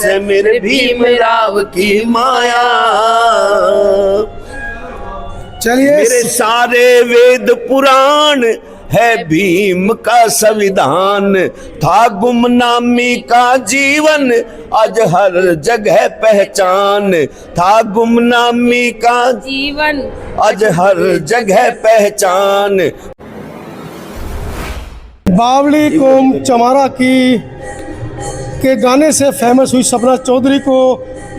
से मेरे भीमराव की माया। चलिए, मेरे सारे वेद पुराण है भीम का संविधान, था गुमनामी का जीवन आज हर जगह पहचान, था गुमनामी का जीवन आज हर जगह पहचान। बावली कौम चमारा के गाने से फेमस हुई सपना चौधरी को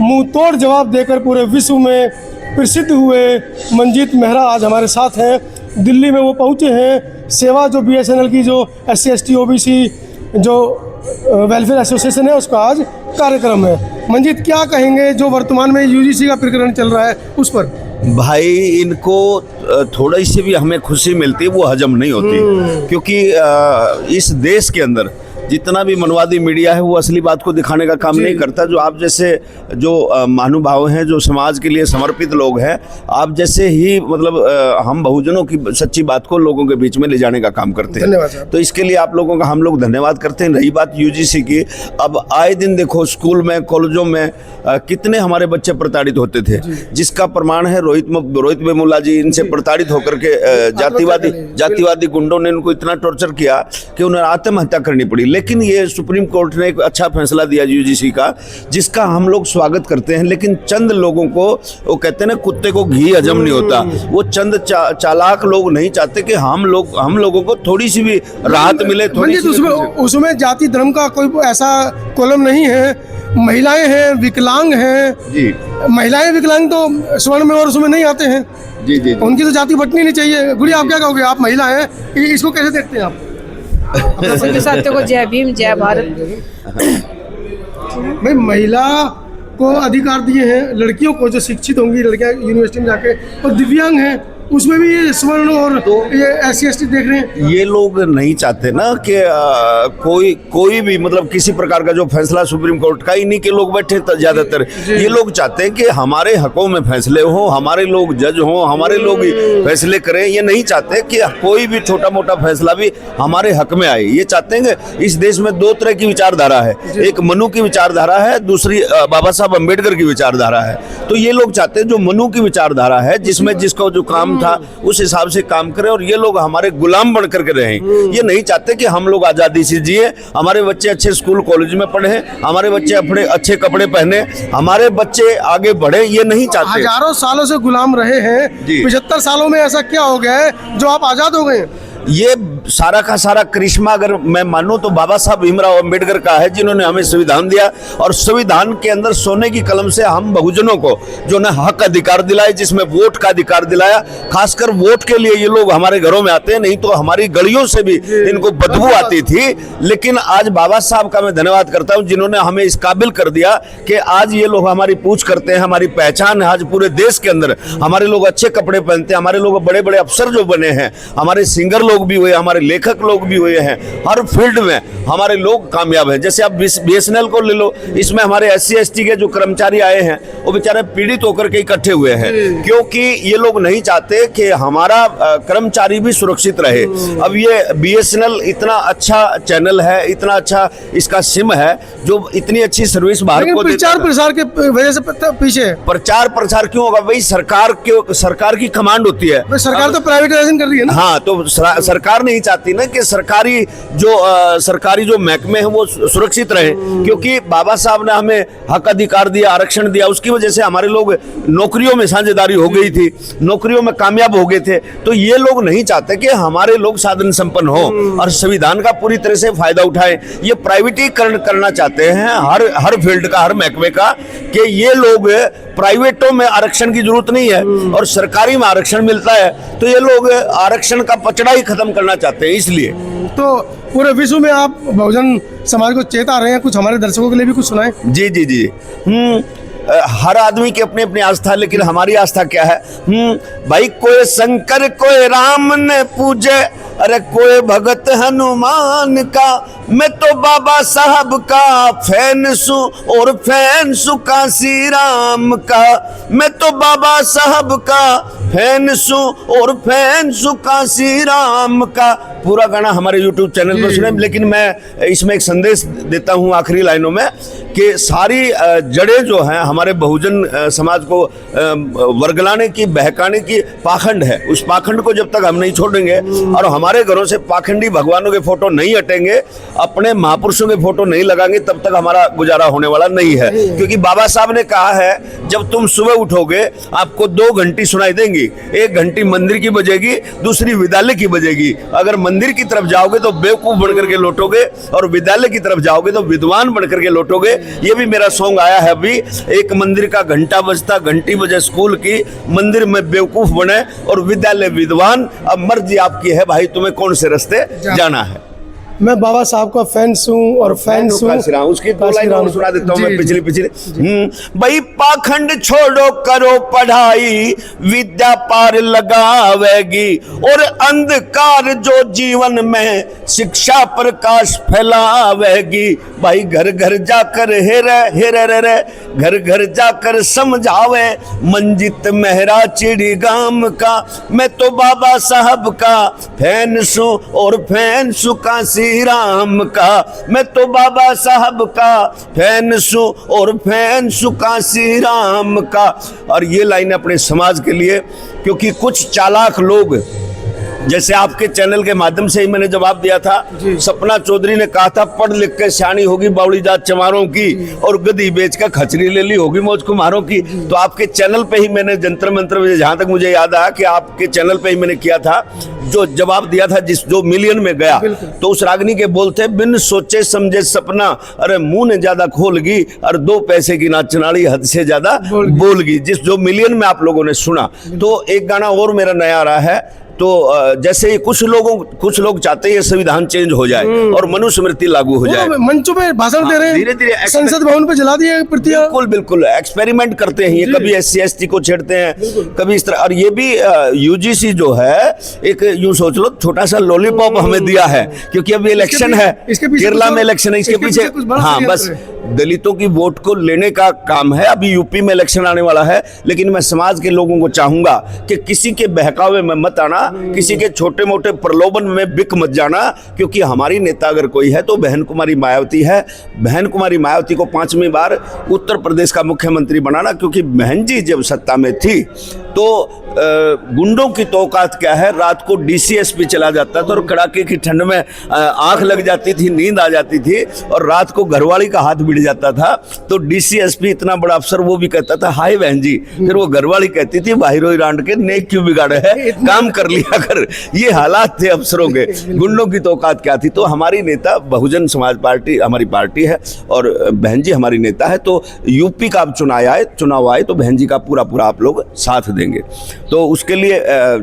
मुंह तोड़ जवाब देकर पूरे विश्व में प्रसिद्ध हुए मंजीत मेहरा आज हमारे साथ हैं। दिल्ली में वो पहुंचे हैं। सेवा जो BSNL की जो SC ST OBC जो वेलफेयर एसोसिएशन है उसका आज कार्यक्रम है। मंजीत, क्या कहेंगे जो वर्तमान में UGC का प्रकरण चल रहा है उस पर? भाई, इनको थोड़ी सी भी हमें खुशी मिलती है वो हजम नहीं होती, क्योंकि इस देश के अंदर जितना भी मनवादी मीडिया है वो असली बात को दिखाने का काम नहीं करता। जो आप जैसे जो महानुभाव हैं, जो समाज के लिए समर्पित लोग हैं, आप जैसे ही मतलब हम बहुजनों की सच्ची बात को लोगों के बीच में ले जाने का काम करते हैं। धन्यवाद साहब। तो इसके लिए आप लोगों का हम लोग धन्यवाद करते हैं। रही बात UGC की, अब आए दिन देखो स्कूल में कॉलेजों में कितने हमारे बच्चे प्रताड़ित होते थे, जिसका प्रमाण है रोहित वेमुला जी। इनसे प्रताड़ित होकर के जातिवादी गुंडों ने उनको इतना टॉर्चर किया कि उन्हें आत्महत्या करनी पड़ी। लेकिन ये सुप्रीम कोर्ट ने एक अच्छा फैसला दिया UGC का, जिसका हम लोग स्वागत करते हैं। लेकिन चंद लोगों को, वो कहते हैं ना कुत्ते को घी हजम नहीं होता, वो चंद चालाक लोग नहीं चाहते कि हम लोगों को थोड़ी सी भी राहत मिले। उसमें जाति धर्म का कोई ऐसा कॉलम नहीं है। महिलाएं हैं, विकलांग हैं जी, महिलाएं विकलांग तो स्वर्ण में और उसमें नहीं आते हैं जी जी, उनकी तो जाति बटनी नहीं चाहिए। गुड़िया, आप क्या कहोगे? आप महिला हैं, इसको कैसे देखते हैं आप? सभी साथियों को जय भीम, जय भारत। भाई, महिला को अधिकार दिए हैं, लड़कियों को जो शिक्षित होंगी, लड़कियां यूनिवर्सिटी में जाके, और दिव्यांग हैं उसमें भी ये स्वर्ण और ये SC ST देख रहे हैं। ये लोग नहीं चाहते ना कि कोई भी मतलब किसी प्रकार का जो फैसला सुप्रीम कोर्ट का, इन्हीं के लोग बैठे ज्यादातर। ये लोग चाहते हैं कि हमारे हकों में फैसले हो, हमारे लोग जज हो, हमारे लोग ही फैसले करें। ये नहीं चाहते कि कोई भी छोटा मोटा फैसला भी हमारे हक में आए। ये चाहते हैं कि इस देश में दो तरह की विचारधारा है, एक मनु की विचारधारा है, दूसरी बाबा साहब अम्बेडकर की विचारधारा है। तो ये लोग चाहते हैं जो मनु की विचारधारा है, जिसमें जिसको जो काम था उस हिसाब से काम करें, और ये लोग हमारे गुलाम बन करके रहें। ये नहीं चाहते कि हम लोग आजादी से जिए, हमारे बच्चे अच्छे स्कूल कॉलेज में पढ़े, हमारे बच्चे अपने अच्छे कपड़े पहने, हमारे बच्चे आगे बढ़े। ये नहीं चाहते। हजारों सालों से गुलाम रहे हैं, 75 सालों में ऐसा क्या हो गया है जो आप आजाद हो गए? ये सारा का सारा करिश्मा अगर मैं मानूं तो बाबा साहब भीमराव अंबेडकर का है, जिन्होंने हमें संविधान दिया, और संविधान के अंदर सोने की कलम से हम बहुजनों को जो न हक अधिकार दिलाए, जिसमें वोट का अधिकार दिलाया। खासकर वोट के लिए ये लोग हमारे घरों में आते हैं, नहीं तो हमारी गलियों से भी इनको बदबू आती थी। लेकिन आज बाबा साहब का मैं धन्यवाद करता हूँ, जिन्होंने हमें इस काबिल कर दिया कि आज ये लोग हमारी पूछ करते हैं, हमारी पहचान है आज पूरे देश के अंदर। हमारे लोग अच्छे कपड़े पहनते हैं, हमारे लोग बड़े बड़े अफसर जो बने हैं, हमारे सिंगर लोग भी हुए, हमारे लेखक लोग भी हुए हैं, हर फील्ड में हमारे लोग कामयाब हैं। जैसे आप BSNL को ले लो, इसमें हमारे SC ST के जो कर्मचारी आए हैं वो बेचारे पीड़ित होकर के इकट्ठे हुए हैं, क्योंकि ये लोग नहीं चाहते कि हमारा कर्मचारी भी सुरक्षित रहे। अब ये BSNL इतना अच्छा चैनल है, इतना अच्छा इसका सिम है, जो इतनी अच्छी सर्विस बाहर को प्रचार प्रसार के वजह से पीछे। प्रचार प्रसार क्यों होगा भाई? सरकार की कमांड होती है। सरकार तो प्राइवेटाइजेशन कर रही है ना। हाँ, तो सरकार नहीं चाहती ना कि सरकारी जो महकमे हैं वो सुरक्षित रहे, क्योंकि बाबा साहब ने हमें हक अधिकार दिया, आरक्षण दिया, उसकी वजह से हमारे लोग नौकरियों में साझेदारी हो गई थी, नौकरियों में कामयाब हो गए थे। तो ये लोग नहीं चाहते कि हमारे लोग साधन संपन्न हो और संविधान का पूरी तरह से फायदा उठाएं। ये प्राइवेटीकरण करना चाहते हैं हर फील्ड का, हर महकमे का, कि ये लोग प्राइवेटों में आरक्षण की जरूरत नहीं है और सरकारी में आरक्षण मिलता है, तो ये लोग आरक्षण का पचड़ा ही खत्म करना चाहते हैं। इसलिए तो पूरे विश्व में आप बहुजन समाज को चेता रहे हैं, कुछ हमारे दर्शकों के लिए भी कुछ सुनाएं। जी जी जी। हर आदमी की अपनी अपनी आस्था, लेकिन हमारी आस्था क्या है? भाई, कोई शंकर कोई राम ने पूजे, अरे कोई भगत हनुमान का। मैं तो बाबा साहब का फैन सू और फैन सू काशी राम का। मैं तो बाबा साहब का फैन सु और फैन सु काशी राम का पूरा गाना हमारे YouTube चैनल पर सुने। लेकिन मैं इसमें एक संदेश देता हूं आखिरी लाइनों में कि सारी जड़ें जो हैं हमारे बहुजन समाज को वर्गलाने की, बहकाने की पाखंड है। उस पाखंड को जब तक हम नहीं छोड़ेंगे और हमारे घरों से पाखंडी भगवानों के फोटो नहीं हटेंगे, अपने महापुरुषों के फोटो नहीं लगाएंगे, तब तक हमारा गुजारा होने वाला नहीं है। क्योंकि बाबा साहब ने कहा है जब तुम सुबह उठोगे आपको 2 घंटी सुनाई देंगी, एक घंटी मंदिर की बजेगी, दूसरी विद्यालय की बजेगी। अगर मंदिर की तरफ जाओगे तो बेवकूफ बनकर के लौटोगे और विद्यालय की तरफ जाओगे तो विद्वान बनकर के लौटोगे। ये भी मेरा सॉन्ग आया है अभी, एक मंदिर का घंटा बजता, घंटी बजे स्कूल की, मंदिर में बेवकूफ बने और विद्यालय विद्वान। अब मर्जी आपकी है भाई, तुम्हें कौन से रास्ते जाना है। मैं बाबा साहब का फैंस हूँ और फैंस हूँ। उसकी 2 लाइन और सुना देता हूँ मैं पिछली भाई पाखंड छोड़ो करो पढ़ाई, विद्या पार लगावेगी और अंधकार जो जीवन में शिक्षा प्रकाश फैलावेगी। भाई घर घर जाकर हेरे घर घर जाकर समझावे मंजित मेहरा चिड़ी गाम का। मैं तो बाबा साहब का फैन सु और फैन सु काशी राम का। मैं तो बाबा साहब का फैन सु और फैन सु काशी राम का। और ये लाइन अपने समाज के लिए, क्योंकि कुछ चालाक लोग, जैसे आपके चैनल के माध्यम से ही मैंने जवाब दिया था, सपना चौधरी ने कहा था पढ़ लिख के सियानी होगी बावड़ी जात चमारों की और गदी बेच कर खचरी ले ली होगी मौज कुमारों की। तो आपके चैनल पे ही मैंने जंतर मंत्र, जहां तक मुझे याद आया कि आपके चैनल पे ही मैंने किया था, जो जवाब दिया था जो मिलियन में गया। तो उस रागनी के बोलते बिन सोचे समझे सपना, अरे मुंह ने ज्यादा खोलगी और 2 पैसे की नाचनाड़ी हद से ज्यादा बोलगी, जो मिलियन में आप लोगों ने सुना। तो एक गाना और मेरा नया आ रहा है। तो जैसे कुछ लोग चाहते हैं ये संविधान चेंज हो जाए और मनुस्मृति लागू हो जाए। मंचों पे भाषण दे रहे हैं, धीरे धीरे संसद भवन पे जला दिए प्रतियां। बिल्कुल एक्सपेरिमेंट करते हैं ये, कभी SC ST को छेड़ते हैं, कभी इस तरह। और ये भी UGC जो है एक यूं सोच लो छोटा सा लॉलीपॉप हमें दिया है, क्योंकि अभी इलेक्शन है, केरला में इलेक्शन है, इसके पीछे हाँ बस दलितों की वोट को लेने का काम है। अभी यूपी में इलेक्शन आने वाला है, लेकिन मैं समाज के लोगों को चाहूंगा कि किसी के बहकावे में मत आना, किसी के छोटे मोटे प्रलोभन में बिक मत जाना। क्योंकि हमारी नेता अगर कोई है तो बहन कुमारी मायावती है। बहन कुमारी मायावती को 5वीं बार उत्तर प्रदेश का मुख्यमंत्री बनाना, क्योंकि बहन जी जब सत्ता में थी तो गुंडों की तौकात क्या है, रात को DCSP चला जाता था और कड़ाके की ठंड में आंख लग जाती थी, नींद आ जाती थी और रात को घरवाली का हाथ बिड़ जाता था। तो DCSP इतना बड़ा अफसर वो भी कहता था हाय बहन जी, फिर वो घरवाली कहती थी बाहिरो रांड के नेक क्यों बिगाड़े है, काम कर लिया कर। ये हालात थे अफसरों के, गुंडों की तौकात क्या थी। तो हमारी नेता बहुजन समाज पार्टी हमारी पार्टी है और बहन जी हमारी नेता है। तो यूपी का अब चुनाव आए तो बहन जी का पूरा आप लोग साथ देंगे। तो उसके लिए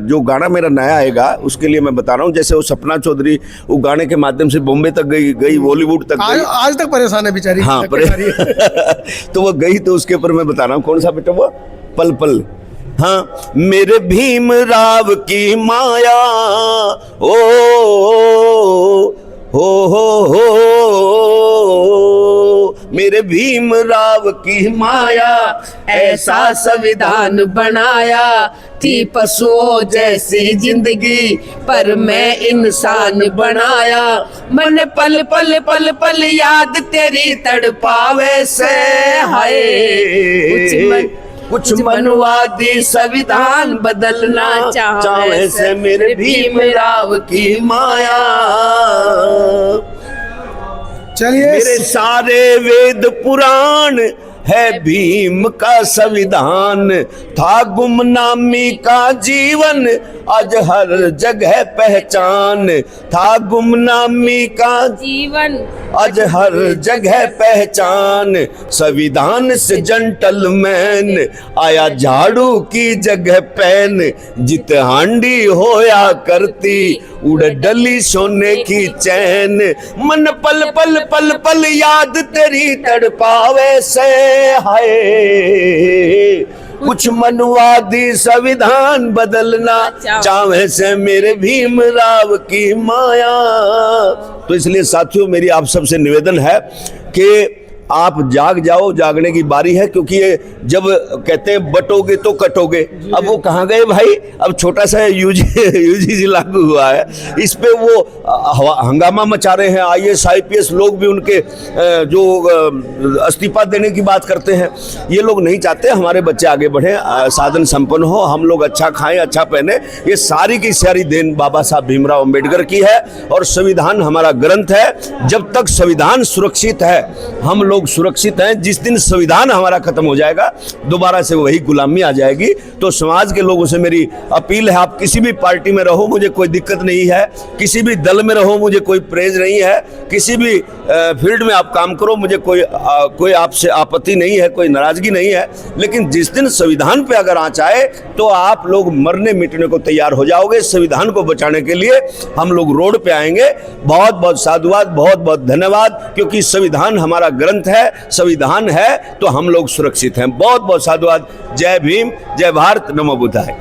जो गाना मेरा नया आएगा उसके लिए मैं बता रहा हूँ, जैसे वो सपना चौधरी वो गाने के माध्यम से बॉम्बे तक गई बॉलीवुड तक गई, आज तक परेशान है बेचारी। हाँ तो वो गई, तो उसके ऊपर मैं बता रहा हूँ कौन सा बेटा वो पल पल। हाँ मेरे भीम राव की माया हो मेरे भीम राव की माया, ऐसा संविधान बनाया थी पशुओं जैसी जिंदगी पर मैं इंसान बनाया। मन पल पल पल पल याद तेरी तड़पावे से हाय, कुछ मनुवादी संविधान बदलना चाहे से मेरे भीम राव की माया। चलिए मेरे सारे वेद पुराण है भीम का संविधान, था गुमनामी का जीवन आज हर जगह पहचान, था गुमनामी का जीवन आज हर जगह पहचान। संविधान से जेंटलमैन आया झाड़ू की जगह पेन, जित हांडी होया करती उड़ डली सोने की चैन। मन पल पल पल पल याद तेरी तड़पावे से हाय, कुछ मनुवादी संविधान बदलना चाहे से मेरे भीम राव की माया। तो इसलिए साथियों मेरी आप सबसे निवेदन है कि आप जाग जाओ, जागने की बारी है, क्योंकि ये जब कहते हैं बटोगे तो कटोगे, अब वो कहाँ गए भाई। अब छोटा सा यूजीसी लागू हुआ है, इस पे वो हंगामा मचा रहे हैं। IAS IPS लोग भी उनके जो इस्तीफा देने की बात करते हैं। ये लोग नहीं चाहते हमारे बच्चे आगे बढ़े, साधन संपन्न हो, हम लोग अच्छा खाएं, अच्छा पहने। ये सारी की सारी देन बाबा साहब भीमराव अंबेडकर की है, और संविधान हमारा ग्रंथ है। जब तक संविधान सुरक्षित है हम लोग सुरक्षित हैं। जिस दिन संविधान हमारा खत्म हो जाएगा दोबारा से वही गुलामी आ जाएगी। तो समाज के लोगों से मेरी अपील है, आप किसी भी पार्टी में रहो, मुझे कोई दिक्कत नहीं है, किसी भी दल में रहो, मुझे कोई प्रेज नहीं है, किसी भी फील्ड में आप काम करो, मुझे कोई आपसे आपत्ति नहीं है, कोई नाराजगी नहीं है। लेकिन जिस दिन संविधान पे अगर आँच आए तो आप लोग मरने मिटने को तैयार हो जाओगे। संविधान को बचाने के लिए हम लोग रोड पे आएंगे। बहुत बहुत साधुवाद, बहुत बहुत धन्यवाद, क्योंकि संविधान हमारा ग्रंथ है, संविधान है तो हम लोग सुरक्षित हैं। बहुत बहुत साधुवाद। जय भीम, जय भारत, नमो बुद्धाय।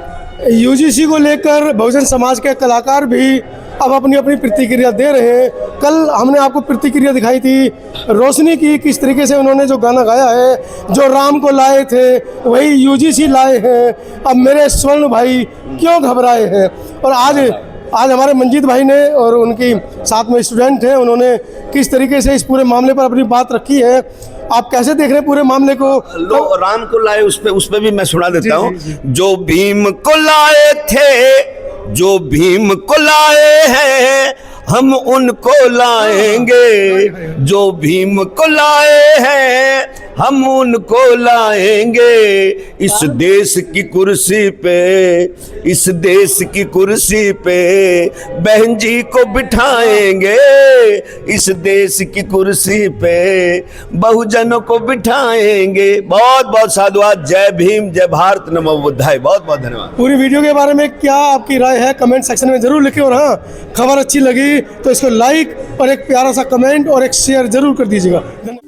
यूजीसी को लेकर बहुजन समाज के कलाकार भी अब अपनी अपनी प्रतिक्रिया दे रहे हैं। कल हमने आपको प्रतिक्रिया दिखाई थी रोशनी की, किस तरीके से उन्होंने जो गाना गाया है, जो राम को लाए थे वही यूजीसी लाए हैं, अब मेरे स्वर्ण भाई क्यों घबराए हैं। और आज हमारे मंजीत भाई ने और उनकी साथ में स्टूडेंट हैं, उन्होंने किस तरीके से इस पूरे मामले पर अपनी बात रखी है। आप कैसे देख रहे हैं पूरे मामले को? लो राम को लाए, उस पे भी मैं सुना देता हूँ। जो भीम को लाए थे, जो भीम को लाए हैं, हम उनको लाएंगे। जो भीम को लाए हैं हम उनको लाएंगे। इस देश की कुर्सी पे, इस देश की कुर्सी पे बहन जी को बिठाएंगे। इस देश की कुर्सी पे बहुजनों को बिठाएंगे। बहुत बहुत साधुवाद। जय भीम, जय भारत, नमो बुद्धाय। बहुत बहुत धन्यवाद। पूरी वीडियो के बारे में क्या आपकी राय है कमेंट सेक्शन में जरूर लिखें। और हाँ, खबर अच्छी लगी तो इसको लाइक और एक प्यारा सा कमेंट और एक शेयर जरूर कर दीजिएगा। धन्यवाद।